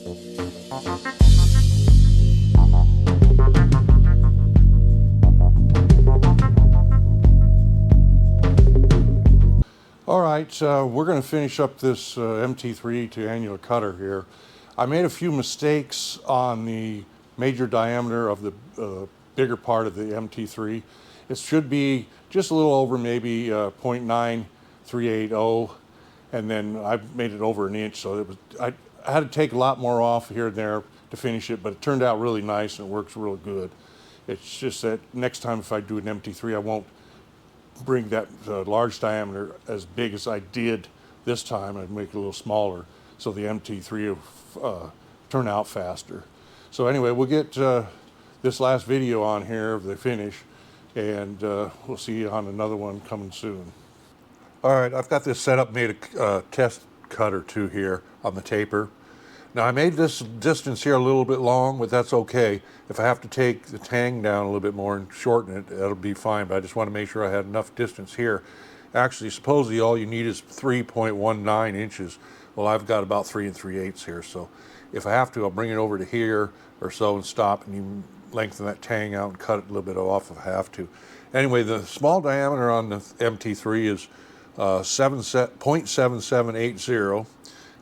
All right, we're going to finish up this MT3 to annular cutter here. I made a few mistakes on the major diameter of the bigger part of the MT3. It should be just a little over maybe 0.9380, and then I made it over an inch, so it was, I had to take a lot more off here and there to finish it, but it turned out really nice and it works real good. It's just that next time if I do an MT3, I won't bring that large diameter as big as I did this time. I'd make it a little smaller so the MT3 will turn out faster. So anyway, we'll get this last video on here of the finish, and we'll see you on another one coming soon. All right, I've got this set up, made a test cut or two here on the taper. Now I made this distance here a little bit long, but that's okay. If I have to take the tang down a little bit more and shorten it, that'll be fine, but I just want to make sure I had enough distance here. Actually, supposedly all you need is 3.19 inches. Well, I've got about 3 3/8 here, so if I have to, I'll bring it over to here or so and stop, and you lengthen that tang out and cut it a little bit off if I have to. Anyway, the small diameter on the MT3 is 0.7780,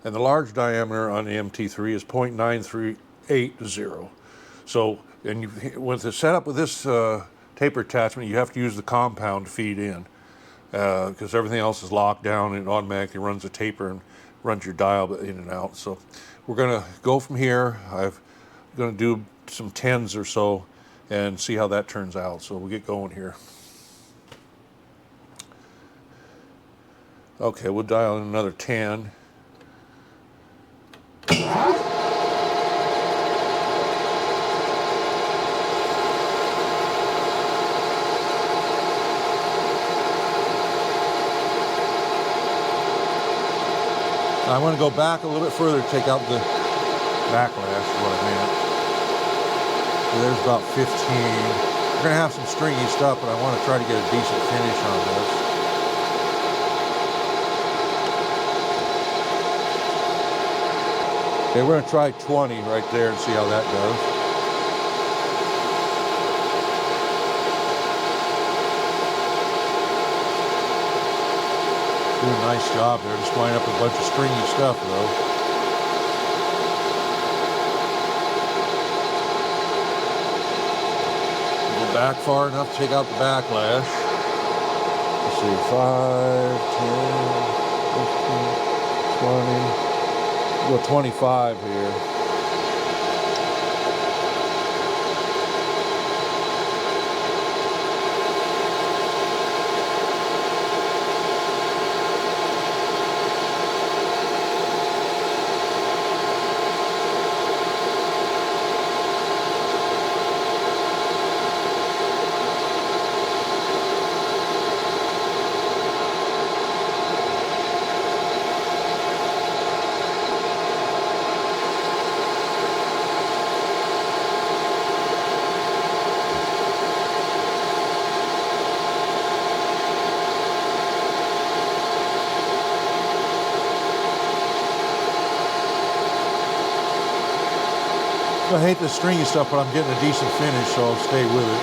and the large diameter on the MT3 is 0.9380. So, and with the setup with this taper attachment, you have to use the compound to feed in, because everything else is locked down and it automatically runs the taper and runs your dial in and out. So we're going to go from here. I'm going to do some 10s or so and see how that turns out. So we'll get going here. Okay, we'll dial in another 10. I want to go back a little bit further to take out the backlash, is what I meant. So there's about 15. We're going to have some stringy stuff, but I want to try to get a decent finish on this. Okay, we're going to try 20 right there and see how that goes. Doing a nice job there, just lining up a bunch of stringy stuff though. Go back far enough to take out the backlash. Let's see, 5, 10, 15, 20. Go 25 here. I hate the stringy stuff, but I'm getting a decent finish, so I'll stay with it.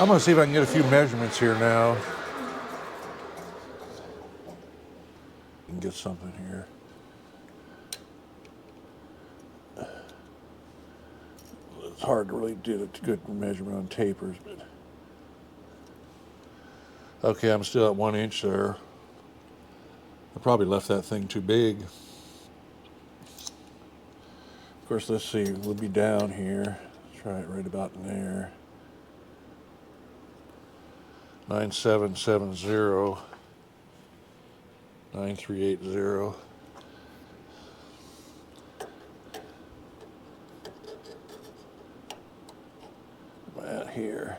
I'm gonna see if I can get a few measurements here now. And get something here. It's hard to really do a good measurement on tapers, but okay, I'm still at 1 inch there. I probably left that thing too big. Of course, let's see, we'll be down here. Let's try it right about in there. 9770, 9380. Am I at here?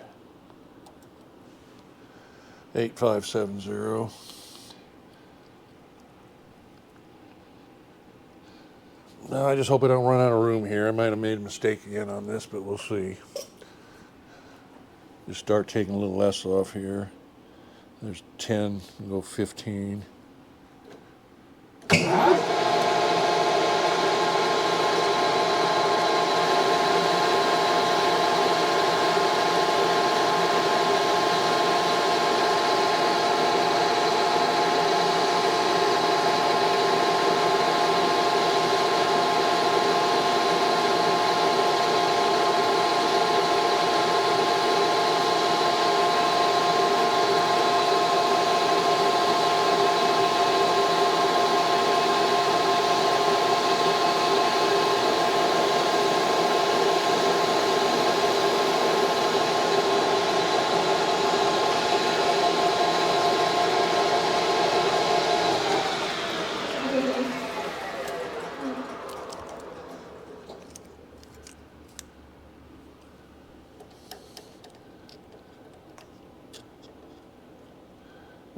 8570. No, I just hope I don't run out of room here. I might have made a mistake again on this, but we'll see. Just start taking a little less off here. There's 10, we'll go 15.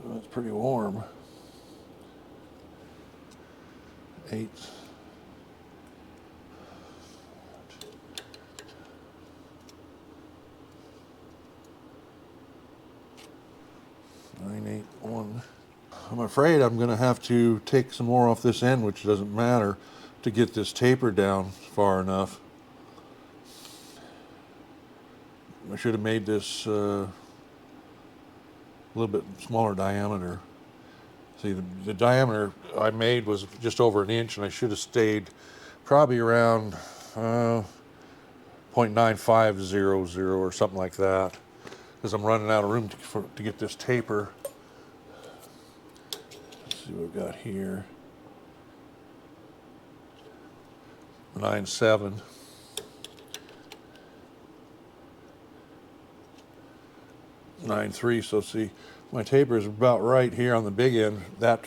Well, it's pretty warm. 8. I'm afraid I'm going to have to take some more off this end, which doesn't matter, to get this taper down far enough. I should have made this a little bit smaller diameter. See, the diameter I made was just over 1 inch, and I should have stayed probably around 0.9500 or something like that, because I'm running out of room to get this taper. Let's see what we've got here. 9.7. 9.3. So see, my taper is about right here on the big end, that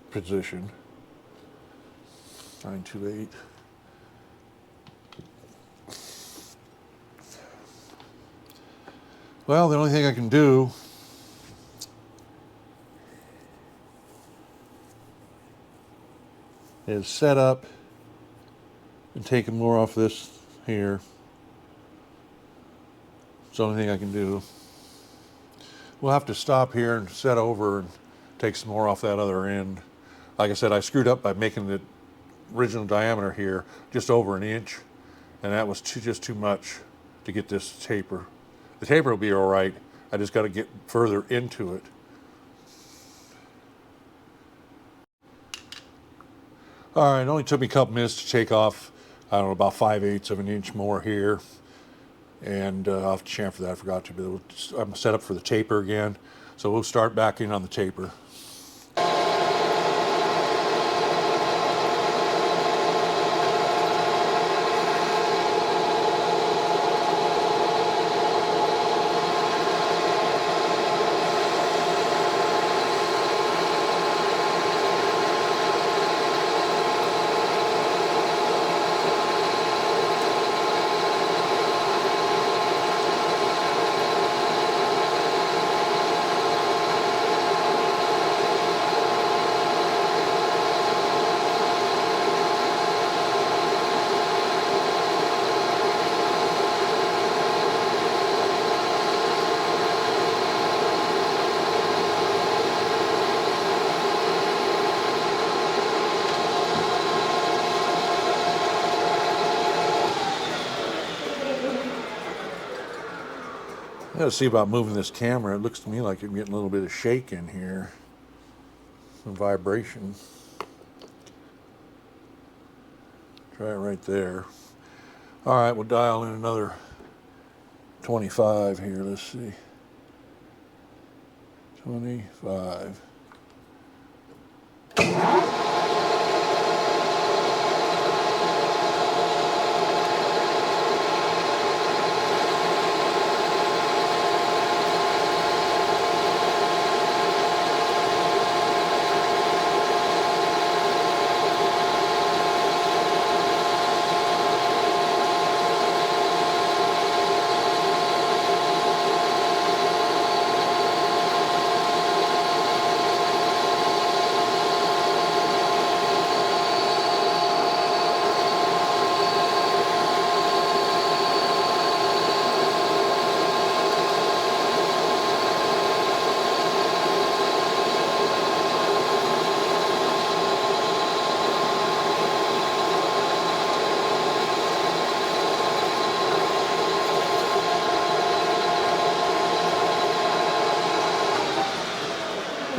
position. 9.28. Well, the only thing I can do is set up and take more off this here. It's the only thing I can do. We'll have to stop here and set over and take some more off that other end. Like I said, I screwed up by making the original diameter here just over 1 inch, and that was just too much to get this taper. The taper will be all right. I just got to get further into it. All right, it only took me a couple minutes to take off, I don't know, about 5/8 of an inch more here. And I'll have to chamfer that, I forgot to, but I'm set up for the taper again. So we'll start back in on the taper. I gotta see about moving this camera. It looks to me like I'm getting a little bit of shake in here. Some vibration. Try it right there. All right, we'll dial in another 25 here. Let's see. 25.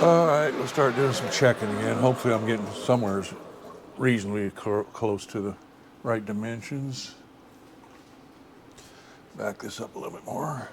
All right, we'll start doing some checking again. Hopefully I'm getting somewhere reasonably close to the right dimensions. Back this up a little bit more.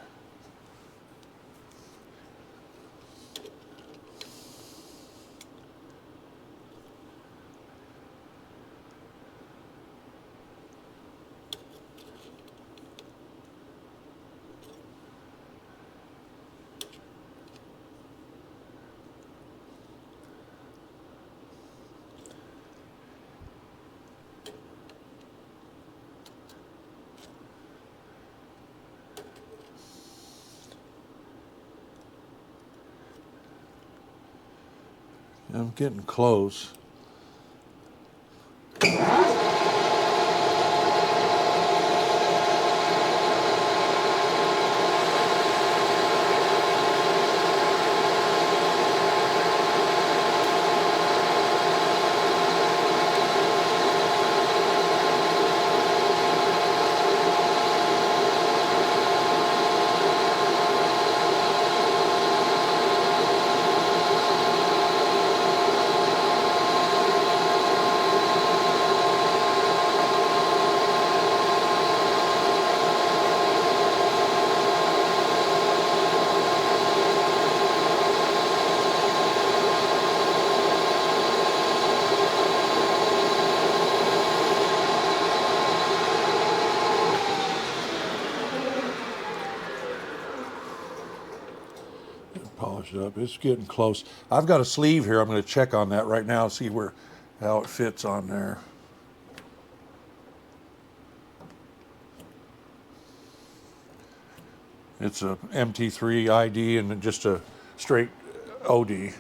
I'm getting close. Polish it up. It's getting close. I've got a sleeve here. I'm going to check on that right now, see how it fits on there. It's a MT3 ID and just a straight OD.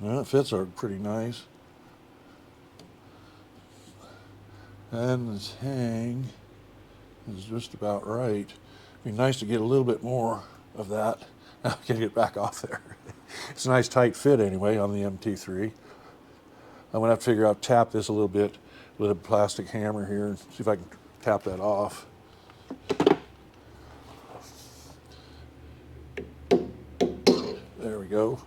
Well, it fits are pretty nice. And this hang is just about right. It'd be nice to get a little bit more of that. Now I can get back off there. It's a nice tight fit anyway on the MT3. I'm gonna have to figure out, tap this a little bit with a plastic hammer here and see if I can tap that off. There we go.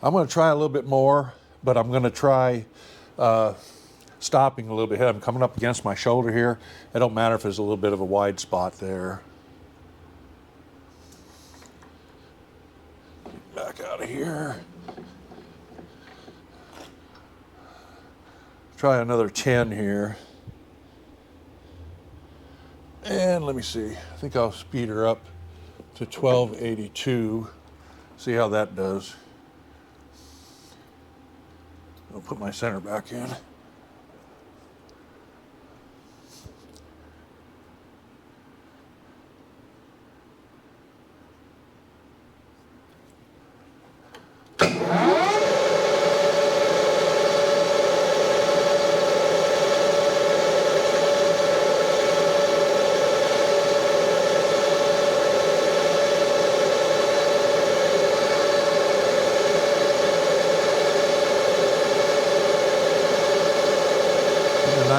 I'm going to try a little bit more, but I'm going to try stopping a little bit. I'm coming up against my shoulder here. It don't matter if there's a little bit of a wide spot there. Back out of here. Try another 10 here. And let me see. I think I'll speed her up to 1282. See how that does. I'll put my center back in.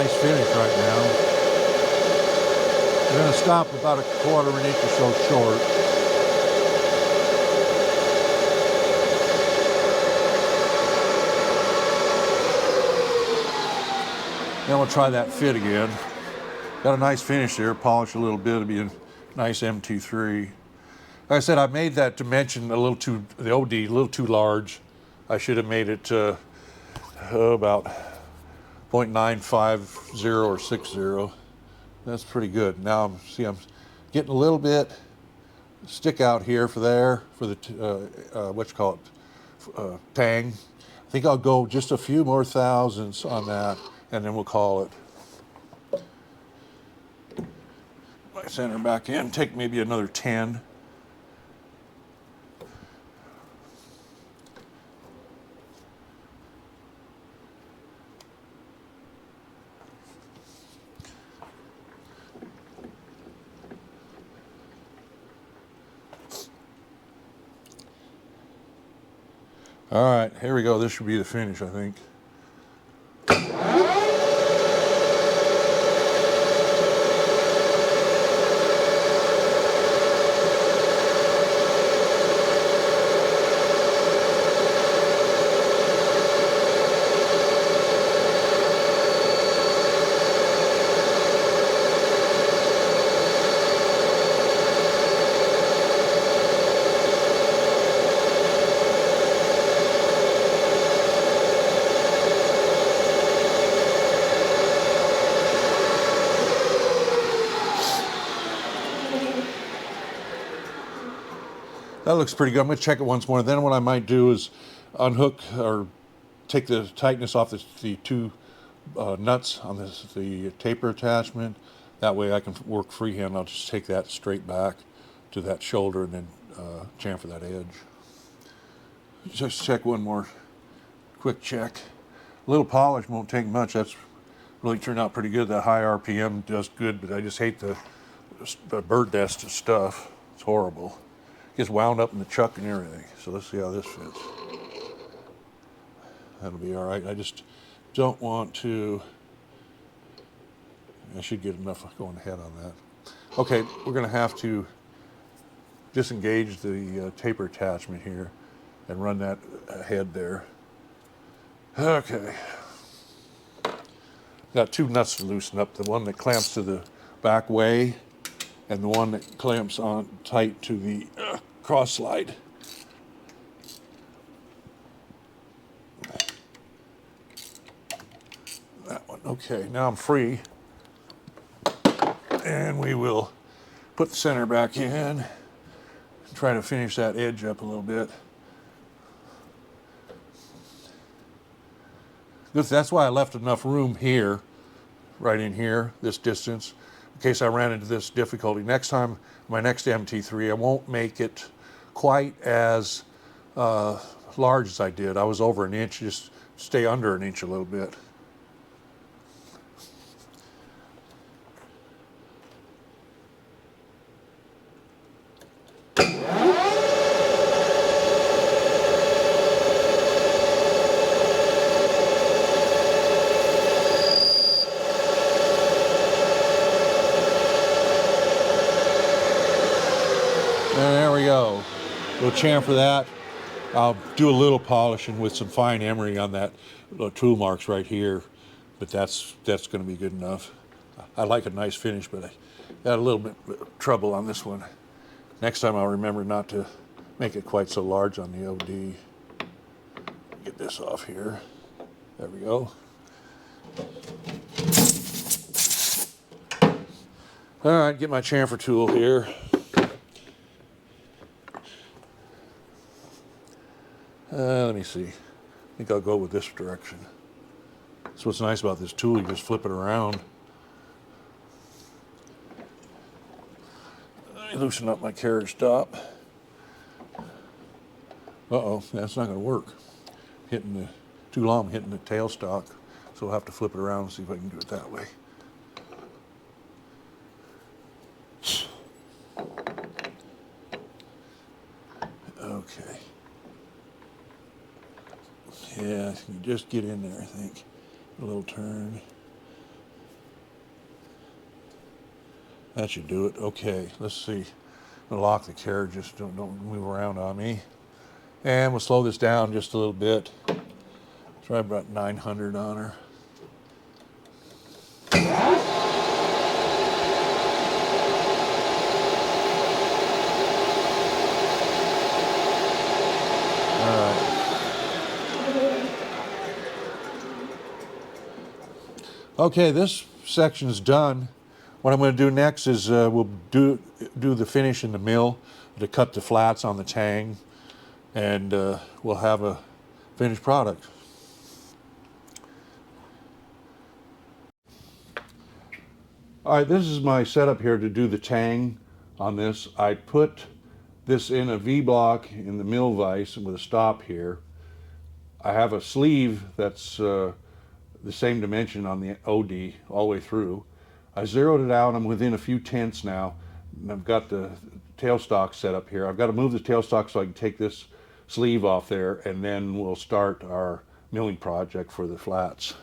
nice finish right now. I'm going to stop about a quarter of an inch or so short. Then we'll try that fit again. Got a nice finish there, polish a little bit, it'll be a nice MT3. Like I said, I made that dimension a little too, the OD, a little too large. I should have made it about 0.950 or 60. That's pretty good. Now, I'm getting a little bit stick out here for the, what you call it, tang. I think I'll go just a few more thousandths on that, and then we'll call it. My center back in, take maybe another 10. All right, here we go. This should be the finish, I think. That looks pretty good. I'm going to check it once more. Then what I might do is unhook or take the tightness off the two nuts on the taper attachment. That way I can work freehand. I'll just take that straight back to that shoulder and then chamfer that edge. Just check one more quick check. A little polish won't take much. That's really turned out pretty good. That high RPM does good, but I just hate the bird nest stuff. It's horrible. Gets wound up in the chuck and everything. So let's see how this fits. That'll be all right. I just don't want to. I should get enough going ahead on that. Okay, we're going to have to disengage the taper attachment here and run that head there. Okay. Got two nuts to loosen up. The one that clamps to the back way and the one that clamps on tight to the cross slide. That one. Okay, now I'm free. And we will put the center back in and try to finish that edge up a little bit. That's why I left enough room here, right in here, this distance, in case I ran into this difficulty. Next time, my next MT3, I won't make it quite as large as I did. I was over an inch, just stay under an inch a little bit. There we go. We'll chamfer that. I'll do a little polishing with some fine emery on that tool marks right here, but that's going to be good enough. I like a nice finish, but I got a little bit of trouble on this one. Next time I'll remember not to make it quite so large on the OD. Get this off here. There we go. All right, get my chamfer tool here. Let me see. I think I'll go with this direction. That's what's nice about this tool. You just flip it around. Let me loosen up my carriage stop. Uh-oh, that's not going to work. Too long, I'm hitting the tailstock, so I'll have to flip it around and see if I can do it that way. Okay. Yeah, you just get in there, I think. A little turn. That should do it. Okay, let's see. I'm gonna lock the carriage, just don't move around on me. And we'll slow this down just a little bit. Try about 900 on her. All right. Okay, this section's done. What I'm going to do next is we'll do the finish in the mill to cut the flats on the tang, and we'll have a finished product. All right, this is my setup here to do the tang on this. I put this in a V-block in the mill vise with a stop here. I have a sleeve that's the same dimension on the OD all the way through. I zeroed it out. I'm within a few tenths now. And I've got the tailstock set up here. I've got to move the tailstock so I can take this sleeve off there, and then we'll start our milling project for the flats.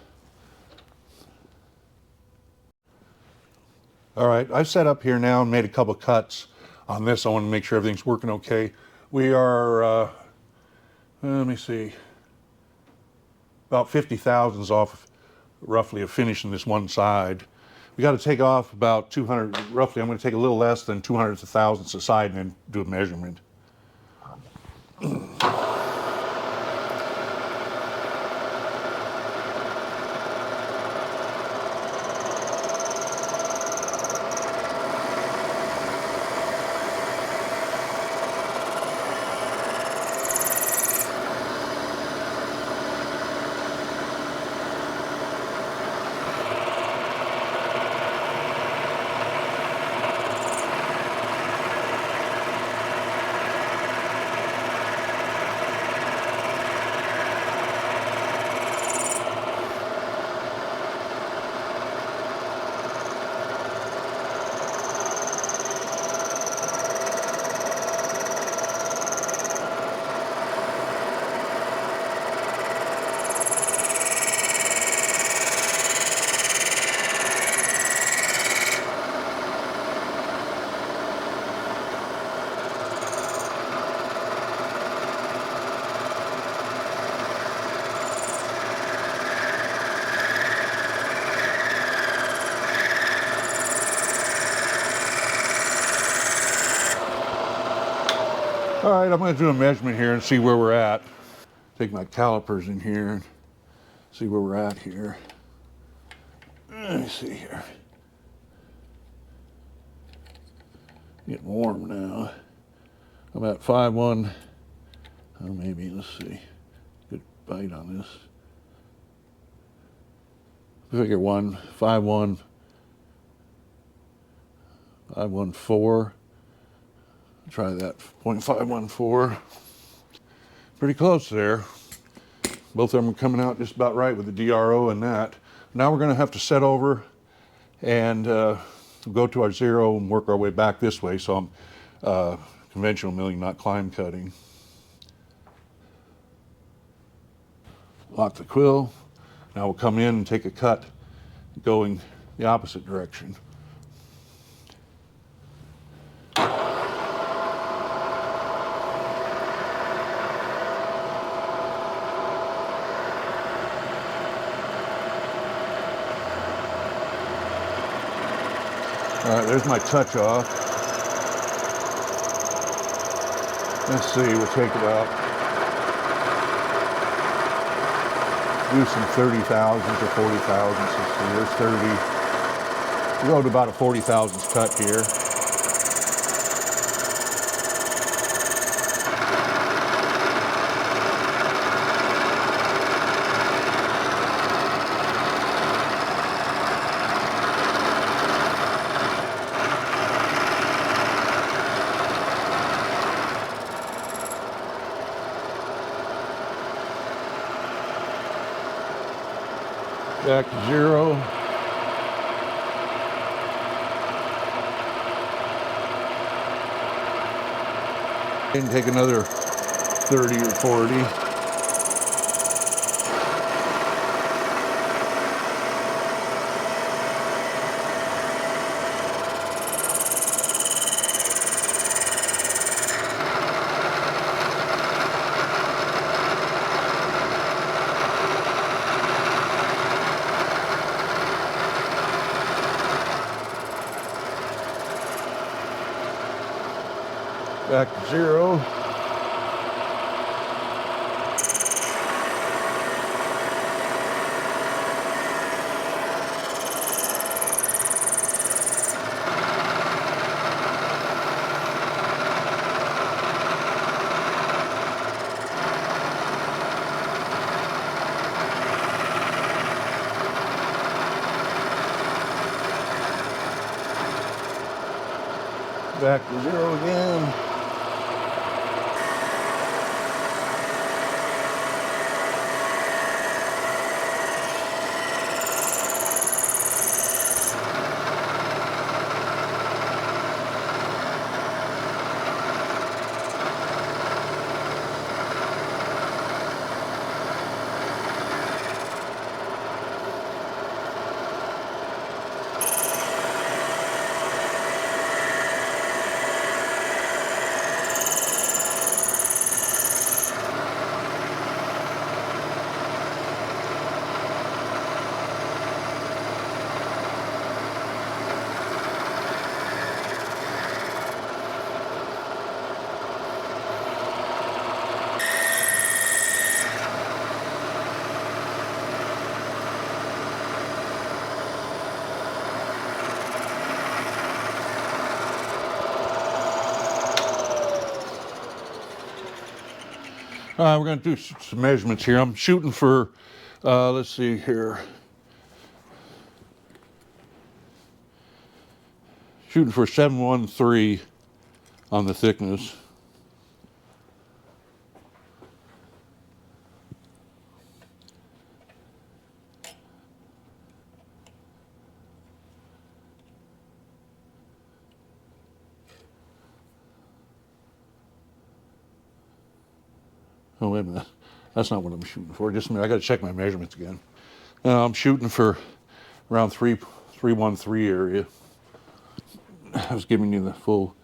All right, I've set up here now and made a couple cuts on this. I want to make sure everything's working okay. We are, let me see, about 50 thousandths off roughly of finishing this one side. We got to take off about 200, roughly. I'm going to take a little less than 200 thousandths aside and then do a measurement. All right, I'm going to do a measurement here and see where we're at. Take my calipers in here and see where we're at here. Let me see here. Getting warm now. I'm at 5'1". Oh, maybe, let's see. Good bite on this. Figure 5'1", 5'14". Try that, 0.514. Pretty close there. Both of them are coming out just about right with the DRO and that. Now we're going to have to set over and go to our zero and work our way back this way. So I'm conventional milling, not climb cutting. Lock the quill. Now we'll come in and take a cut going the opposite direction. All right, there's my touch off. Let's see, we'll take about, do some 30 thousandths or 40 thousandths. Let's see, there's 30. We'll go to about a 40 thousandths cut here. Back to zero. And take another 30 or 40. Back to 0. Back to 0 again. We're going to do some measurements here. I'm shooting for, let's see here. Shooting for 713 on the thickness. Oh, wait a minute. That's not what I'm shooting for. Just a minute. I got to check my measurements again. I'm shooting for around 313 area. I was giving you the full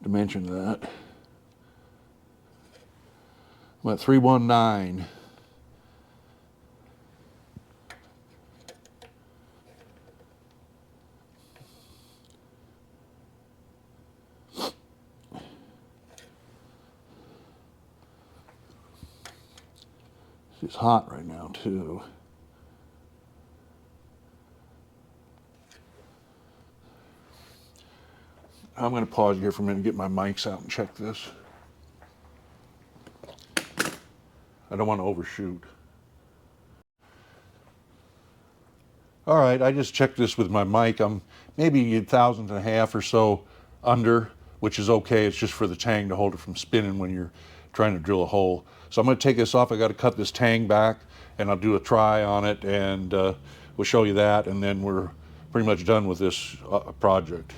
dimension of that. I'm at 319. It's hot right now too. I'm going to pause here for a minute and get my mics out and check this. I don't want to overshoot. All right, I just checked this with my mic. I'm maybe 1,500 or so under, which is okay. It's just for the tang to hold it from spinning when you're trying to drill a hole. So I'm going to take this off. I got to cut this tang back, and I'll do a try on it, and we'll show you that, and then we're pretty much done with this project.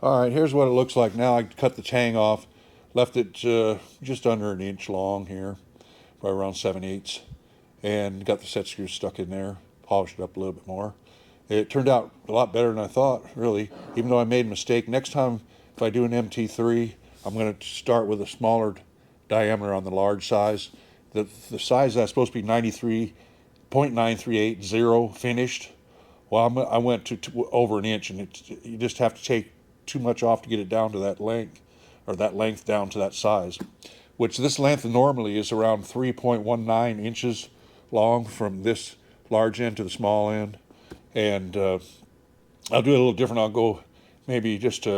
All right, here's what it looks like now. I cut the tang off, left it just under an inch long here, probably around 7/8, and got the set screws stuck in there, polished it up a little bit more. It turned out a lot better than I thought, really, even though I made a mistake. Next time, if I do an MT3, I'm going to start with a smaller diameter on the large size. The size that's supposed to be 93.9380 finished. Well, I went to over an inch, and you just have to take too much off to get it down to that length, or that length down to that size, which this length normally is around 3.19 inches long from this large end to the small end. And I'll do it a little different. I'll go maybe just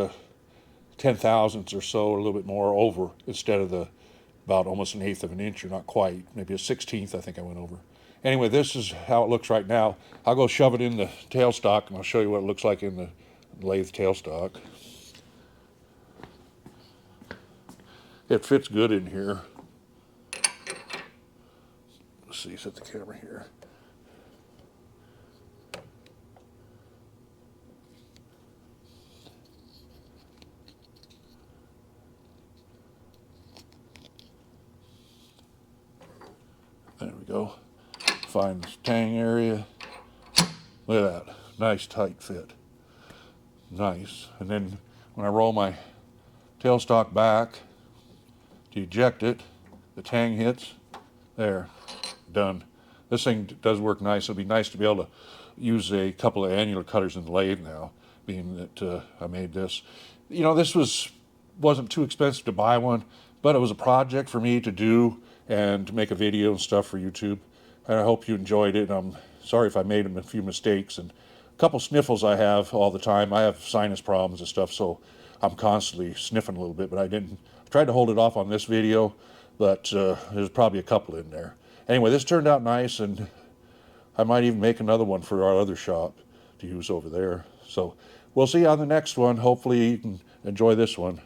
10 thousandths or so, or a little bit more over, instead of the about almost 1/8 of an inch, or not quite, maybe a 1/16 I think I went over. Anyway, this is how it looks right now. I'll go shove it in the tailstock, and I'll show you what it looks like in the lathe tailstock. It fits good in here. Let's see, set the camera here. There we go. Find this tang area. Look at that. Nice tight fit. Nice. And then when I roll my tailstock back to eject it, the tang hits. There. Done. This thing does work nice. It'll be nice to be able to use a couple of annular cutters in the lathe now, being that I made this. you know, this wasn't too expensive to buy one, but it was a project for me to do and to make a video and stuff for YouTube. And I hope you enjoyed it. I'm sorry if I made a few mistakes and a couple sniffles I have all the time. I have sinus problems and stuff, so I'm constantly sniffing a little bit, but I tried to hold it off on this video, but there's probably a couple in there. Anyway, this turned out nice, and I might even make another one for our other shop to use over there. So we'll see you on the next one. Hopefully you can enjoy this one.